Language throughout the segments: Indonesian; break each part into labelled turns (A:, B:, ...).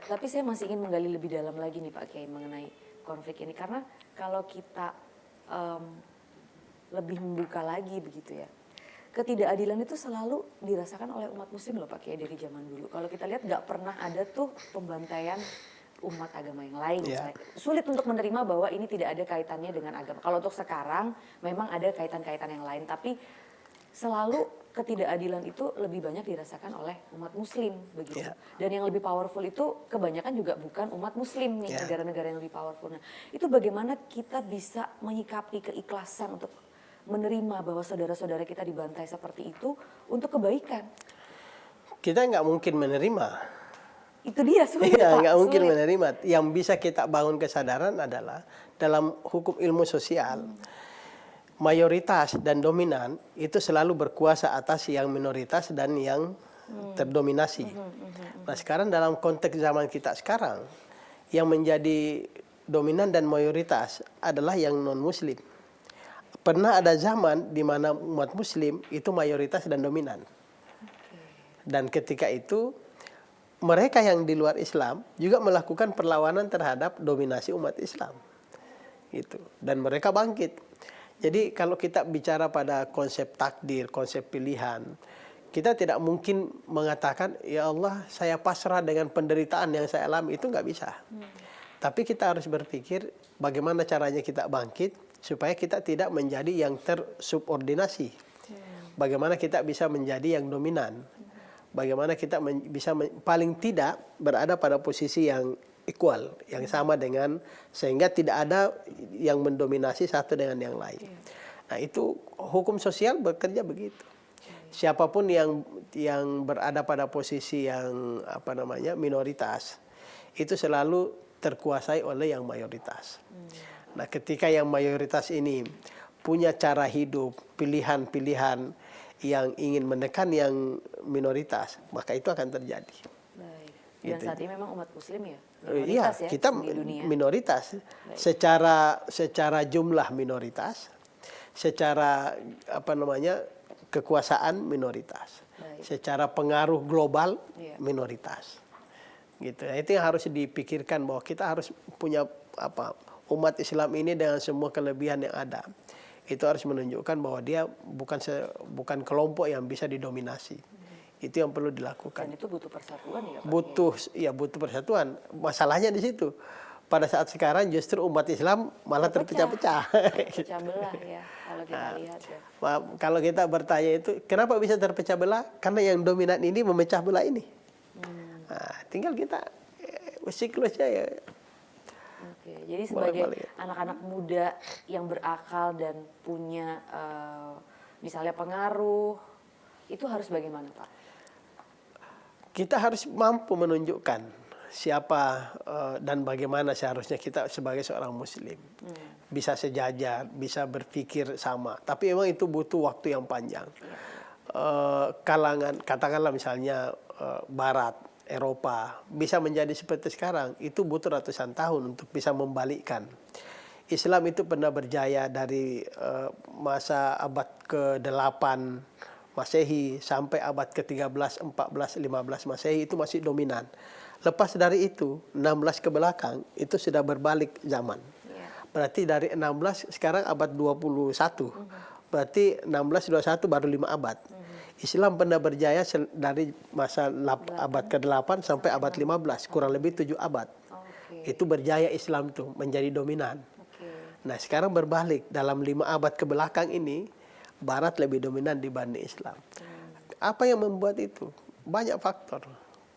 A: Tapi saya masih ingin menggali lebih dalam lagi nih Pak Kiai mengenai konflik ini, karena kalau kita lebih membuka lagi begitu ya, ketidakadilan itu selalu dirasakan oleh umat muslim loh Pak Kiai dari zaman dulu. Kalau kita lihat nggak pernah ada tuh pembantaian umat agama yang lain. Misalnya. Sulit untuk menerima bahwa ini tidak ada kaitannya dengan agama. Kalau untuk sekarang memang ada kaitan-kaitan yang lain, tapi selalu ketidakadilan itu lebih banyak dirasakan oleh umat muslim begitu. Dan yang lebih powerful itu kebanyakan juga bukan umat muslim nih, negara-negara yang lebih powerful. Nah, itu bagaimana kita bisa menyikapi keikhlasan untuk menerima bahwa saudara-saudara kita dibantai seperti itu untuk kebaikan?
B: Kita nggak mungkin menerima.
A: Itu dia sulit.
B: Iya, nggak mungkin menerima. Yang bisa kita bangun kesadaran adalah dalam hukum ilmu sosial, mayoritas dan dominan itu selalu berkuasa atas yang minoritas dan yang terdominasi. Nah sekarang dalam konteks zaman kita sekarang, yang menjadi dominan dan mayoritas adalah yang non-muslim. Pernah ada zaman di mana umat muslim itu mayoritas dan dominan. Dan ketika itu mereka yang di luar Islam juga melakukan perlawanan terhadap dominasi umat Islam. Gitu. Dan mereka bangkit. Jadi kalau kita bicara pada konsep takdir, konsep pilihan, kita tidak mungkin mengatakan, ya Allah saya pasrah dengan penderitaan yang saya alami, itu nggak bisa. Tapi kita harus berpikir bagaimana caranya kita bangkit supaya kita tidak menjadi yang tersubordinasi. Bagaimana kita bisa menjadi yang dominan. Bagaimana kita bisa paling tidak berada pada posisi yang equal, yang sama dengan, sehingga tidak ada yang mendominasi satu dengan yang lain. Nah itu hukum sosial bekerja begitu. Siapapun yang berada pada posisi yang minoritas itu selalu terkuasai oleh yang mayoritas. Nah ketika yang mayoritas ini punya cara hidup, pilihan-pilihan yang ingin menekan yang minoritas, maka itu akan terjadi.
A: Baik. Dan gitu. Saat ini memang umat muslim ya?
B: Iya, ya, kita minoritas. Secara jumlah minoritas, secara kekuasaan minoritas. Baik. Secara pengaruh global minoritas. Gitu. Nah, itu yang harus dipikirkan, bahwa kita harus punya umat Islam ini dengan semua kelebihan yang ada. Itu harus menunjukkan bahwa dia bukan kelompok yang bisa didominasi. Itu yang perlu dilakukan.
A: Dan itu butuh persatuan ya Pak?
B: Butuh persatuan. Masalahnya di situ. Pada saat sekarang justru umat Islam malah terpecah-pecah.
A: Terpecah belah ya, kalau kita lihat ya.
B: Kalau kita bertanya itu, kenapa bisa terpecah belah? Karena yang dominan ini memecah belah ini. Nah, tinggal kita siklusnya ya.
A: Oke, jadi sebagai anak-anak muda yang berakal dan punya misalnya pengaruh, itu harus bagaimana Pak?
B: Kita harus mampu menunjukkan siapa dan bagaimana seharusnya kita sebagai seorang muslim. Bisa sejajar, bisa berpikir sama. Tapi memang itu butuh waktu yang panjang. Kalangan, katakanlah misalnya Barat, Eropa, bisa menjadi seperti sekarang, itu butuh ratusan tahun untuk bisa membalikkan. Islam itu pernah berjaya dari masa abad ke-8 Masehi sampai abad ke-13, 14, 15 Masehi itu masih dominan. Lepas dari itu, 16 ke belakang itu sudah berbalik zaman. Berarti dari 16 sekarang abad 21. Berarti 16, 21 baru 5 abad. Islam pernah berjaya dari masa abad ke-8 sampai abad 15, kurang lebih 7 abad. Itu berjaya Islam tuh menjadi dominan. Nah sekarang berbalik, dalam 5 abad ke belakang ini, Barat lebih dominan dibanding Islam. Apa yang membuat itu? Banyak faktor.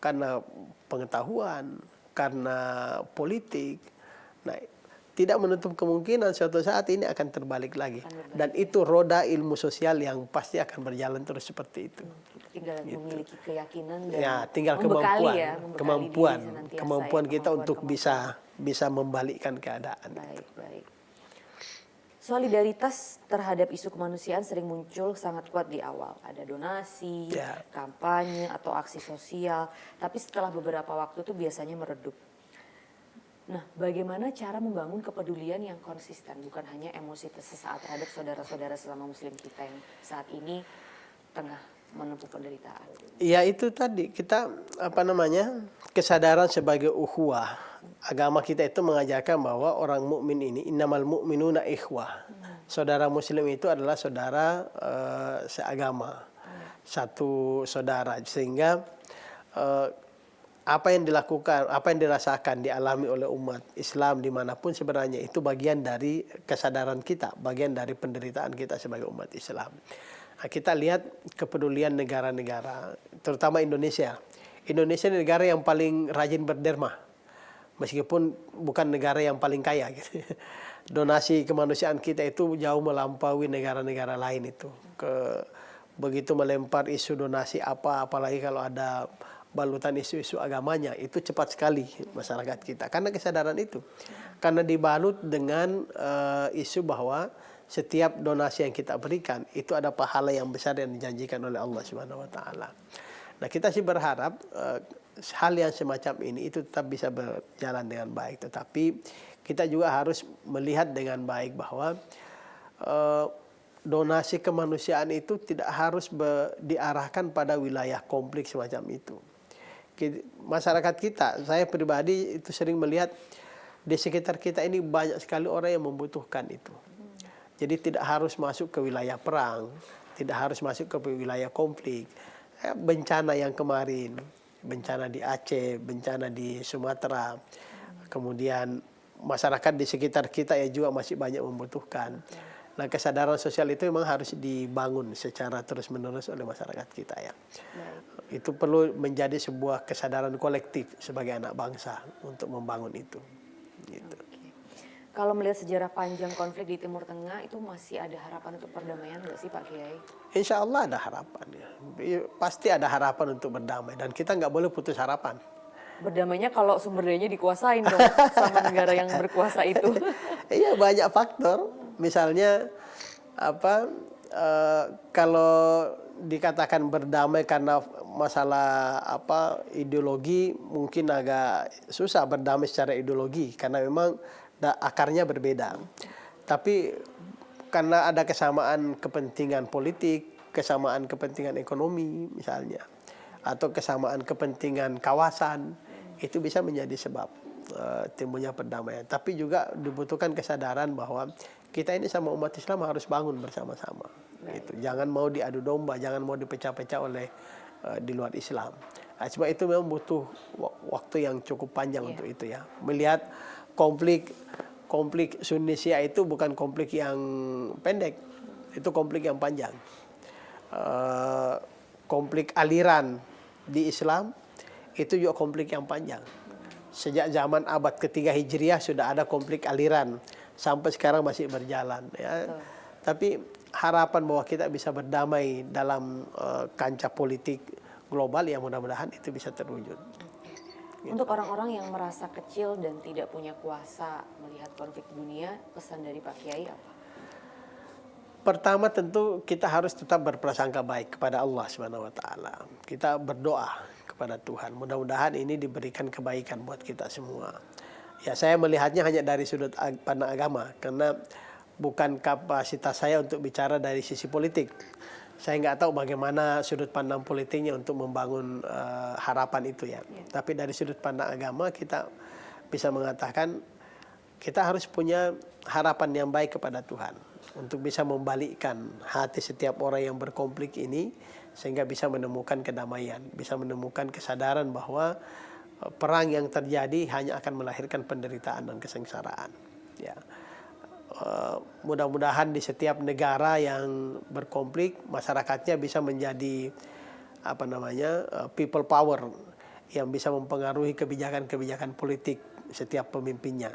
B: Karena pengetahuan, karena politik. Nah, tidak menutup kemungkinan suatu saat ini akan terbalik lagi. Dan itu roda ilmu sosial yang pasti akan berjalan terus seperti itu.
A: Tinggal memiliki keyakinan dan
B: tinggal kemampuan kita untuk bisa membalikkan keadaan.
A: Baik. Solidaritas terhadap isu kemanusiaan sering muncul sangat kuat di awal. Ada donasi, kampanye, atau aksi sosial. Tapi setelah beberapa waktu itu biasanya meredup. Nah, bagaimana cara membangun kepedulian yang konsisten? Bukan hanya emosi sesaat terhadap saudara-saudara sesama muslim kita yang saat ini tengah menempuh penderitaan?
B: Ya itu tadi kita kesadaran sebagai ukhuwah. Agama kita itu mengajarkan bahwa orang mukmin ini innamal mu'minuna ikhwah. Saudara muslim itu adalah saudara seagama. Satu saudara, sehingga apa yang dilakukan, apa yang dirasakan, dialami oleh umat Islam dimanapun sebenarnya itu bagian dari kesadaran kita, bagian dari penderitaan kita sebagai umat Islam. Nah, kita lihat kepedulian negara-negara, terutama Indonesia. Indonesia negara yang paling rajin berderma, meskipun bukan negara yang paling kaya gitu. Donasi kemanusiaan kita itu jauh melampaui negara-negara lain itu. Begitu melempar isu donasi apalagi kalau ada balutan isu-isu agamanya, itu cepat sekali masyarakat kita. Karena kesadaran itu. Karena dibalut dengan isu bahwa setiap donasi yang kita berikan itu ada pahala yang besar yang dijanjikan oleh Allah Subhanahu wa taala. Nah, kita sih berharap hal yang semacam ini itu tetap bisa berjalan dengan baik, tetapi kita juga harus melihat dengan baik bahwa donasi kemanusiaan itu tidak harus diarahkan pada wilayah konflik semacam itu. Masyarakat kita, saya pribadi itu sering melihat di sekitar kita ini banyak sekali orang yang membutuhkan itu. Jadi tidak harus masuk ke wilayah perang, tidak harus masuk ke wilayah konflik. Bencana yang kemarin, bencana di Aceh, bencana di Sumatera, kemudian masyarakat di sekitar kita ya juga masih banyak membutuhkan. Nah, kesadaran sosial itu memang harus dibangun secara terus-menerus oleh masyarakat kita ya. Itu perlu menjadi sebuah kesadaran kolektif sebagai anak bangsa untuk membangun itu. Gitu.
A: Kalau melihat sejarah panjang konflik di Timur Tengah, itu masih ada harapan untuk perdamaian nggak sih Pak Kiai?
B: Insya Allah ada harapan ya. Pasti ada harapan untuk berdamai dan kita nggak boleh putus harapan.
A: Berdamainya kalau sumber dayanya dikuasain dong sama negara yang berkuasa itu.
B: Iya, banyak faktor. Misalnya kalau dikatakan berdamai karena masalah ideologi, mungkin agak susah berdamai secara ideologi karena memang akarnya berbeda. Tapi karena ada kesamaan kepentingan politik, kesamaan kepentingan ekonomi misalnya, atau kesamaan kepentingan kawasan, itu bisa menjadi sebab timbulnya perdamaian. Tapi juga dibutuhkan kesadaran bahwa kita ini sama umat Islam harus bangun bersama-sama. Gitu. Jangan mau diadu domba, jangan mau dipecah-pecah oleh di luar Islam. Nah, sebab itu memang butuh waktu yang cukup panjang untuk itu ya. Melihat konflik Sunni Syiah itu bukan konflik yang pendek, itu konflik yang panjang. Konflik aliran di Islam itu juga konflik yang panjang. Sejak zaman abad ketiga Hijriah sudah ada konflik aliran, sampai sekarang masih berjalan ya. Tapi harapan bahwa kita bisa berdamai dalam kancah politik global ya, mudah-mudahan itu bisa terwujud.
A: Untuk orang-orang yang merasa kecil dan tidak punya kuasa melihat konflik dunia, pesan dari Pak Kiai apa?
B: Pertama tentu kita harus tetap berprasangka baik kepada Allah Subhanahu wa taala. Kita berdoa kepada Tuhan. Mudah-mudahan ini diberikan kebaikan buat kita semua. Ya, saya melihatnya hanya dari sudut pandang agama karena bukan kapasitas saya untuk bicara dari sisi politik. Saya nggak tahu bagaimana sudut pandang politiknya untuk membangun harapan itu ya. Tapi dari sudut pandang agama kita bisa mengatakan kita harus punya harapan yang baik kepada Tuhan untuk bisa membalikkan hati setiap orang yang berkonflik ini sehingga bisa menemukan kedamaian, bisa menemukan kesadaran bahwa perang yang terjadi hanya akan melahirkan penderitaan dan kesengsaraan. Ya. Mudah-mudahan di setiap negara yang berkonflik masyarakatnya bisa menjadi people power yang bisa mempengaruhi kebijakan-kebijakan politik setiap pemimpinnya.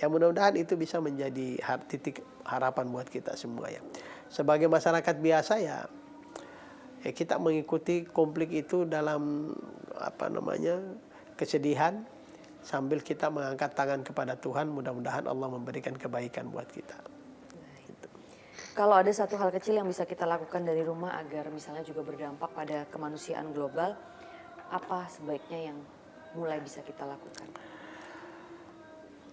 B: Ya, mudah-mudahan itu bisa menjadi titik harapan buat kita semua ya. Sebagai masyarakat biasa ya kita mengikuti konflik itu dalam kesedihan sambil kita mengangkat tangan kepada Tuhan, mudah-mudahan Allah memberikan kebaikan buat kita. Gitu.
A: Kalau ada satu hal kecil yang bisa kita lakukan dari rumah agar misalnya juga berdampak pada kemanusiaan global, apa sebaiknya yang mulai bisa kita lakukan?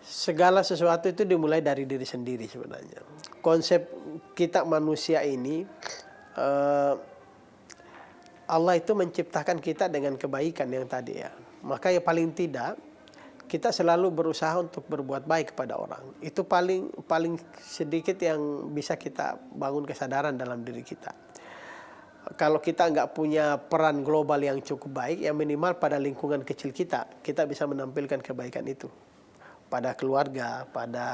B: Segala sesuatu itu dimulai dari diri sendiri sebenarnya. Konsep kita manusia ini Allah itu menciptakan kita dengan kebaikan yang tadi ya. Maka ya paling tidak kita selalu berusaha untuk berbuat baik kepada orang. Itu paling sedikit yang bisa kita bangun kesadaran dalam diri kita. Kalau kita nggak punya peran global yang cukup baik, ya minimal pada lingkungan kecil kita bisa menampilkan kebaikan itu pada keluarga, pada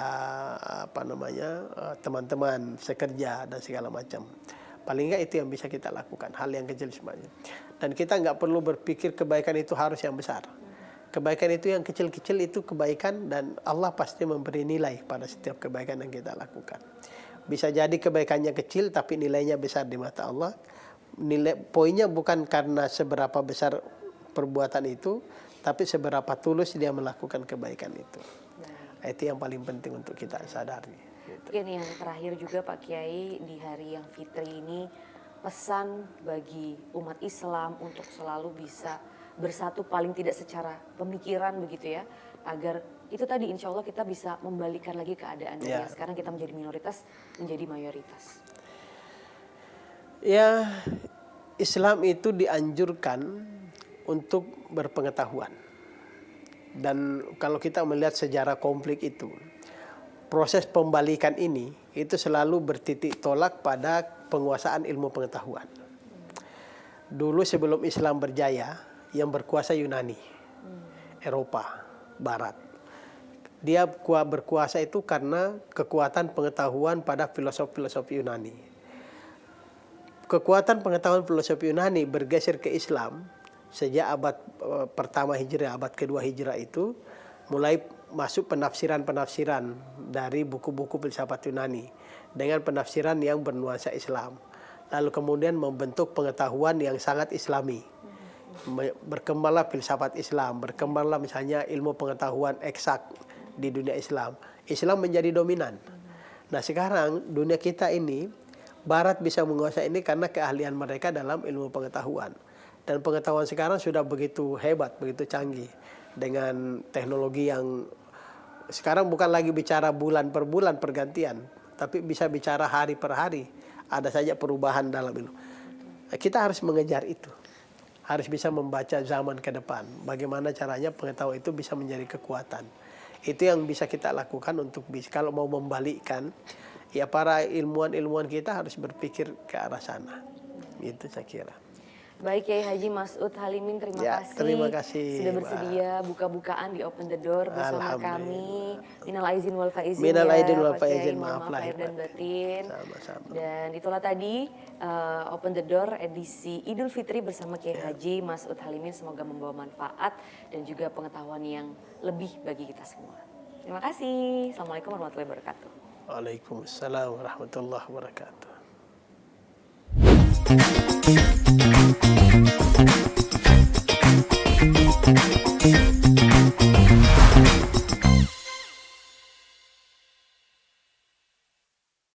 B: teman-teman sekerja dan segala macam. Paling nggak itu yang bisa kita lakukan, hal yang kecil semuanya. Dan kita nggak perlu berpikir kebaikan itu harus yang besar. Kebaikan itu yang kecil-kecil itu kebaikan, dan Allah pasti memberi nilai pada setiap kebaikan yang kita lakukan. Bisa jadi kebaikannya kecil tapi nilainya besar di mata Allah. Poinnya bukan karena seberapa besar perbuatan itu, tapi seberapa tulus dia melakukan kebaikan itu. Itu yang paling penting untuk kita sadari.
A: Mungkin yang terakhir juga Pak Kiai, di hari yang fitri ini pesan bagi umat Islam untuk selalu bisa bersatu, paling tidak secara pemikiran begitu ya, agar itu tadi insya Allah kita bisa membalikan lagi keadaan dari yang sekarang kita menjadi minoritas menjadi mayoritas. Ya, Islam itu dianjurkan untuk berpengetahuan. Dan kalau kita melihat sejarah konflik itu, proses pembalikan ini itu selalu bertitik tolak pada penguasaan ilmu pengetahuan. Dulu sebelum Islam berjaya, yang berkuasa Yunani, Eropa Barat. Dia berkuasa itu karena kekuatan pengetahuan pada filosofi Yunani. Kekuatan pengetahuan filosofi Yunani bergeser ke Islam sejak abad pertama Hijrah, abad kedua Hijrah itu mulai masuk penafsiran-penafsiran dari buku-buku filsafat Yunani dengan penafsiran yang bernuansa Islam. Lalu kemudian membentuk pengetahuan yang sangat Islami. Berkembanglah filsafat Islam, berkembanglah misalnya ilmu pengetahuan eksak di dunia Islam. Islam menjadi dominan. Nah sekarang dunia kita ini, Barat bisa menguasai ini karena keahlian mereka dalam ilmu pengetahuan. Dan pengetahuan sekarang sudah begitu hebat, begitu canggih. Dengan teknologi yang sekarang bukan lagi bicara bulan per bulan pergantian, tapi bisa bicara hari per hari. Ada saja perubahan dalam ilmu. Kita harus mengejar itu. Harus bisa membaca zaman ke depan. Bagaimana caranya pengetahuan itu bisa menjadi kekuatan. Itu yang bisa kita lakukan untuk kalau mau membalikkan, ya para ilmuwan-ilmuwan kita harus berpikir ke arah sana. Itu saya kira. Baik Kiai Haji Mas'ud Halimin,
B: terima kasih
A: sudah bersedia buka-bukaan di Open the Door bersama kami. Minal aizin wal faizin.
B: Minal aizin wal
A: Pak
B: faizin,
A: Kiai,
B: maaf lahir
A: dan batin.
B: Sama-sama.
A: Dan itulah tadi Open the Door edisi Idul Fitri bersama Kiai Haji Mas'ud Halimin. Semoga membawa manfaat dan juga pengetahuan yang lebih bagi kita semua. Terima kasih. Assalamualaikum warahmatullahi wabarakatuh.
B: Waalaikumsalam warahmatullahi wabarakatuh.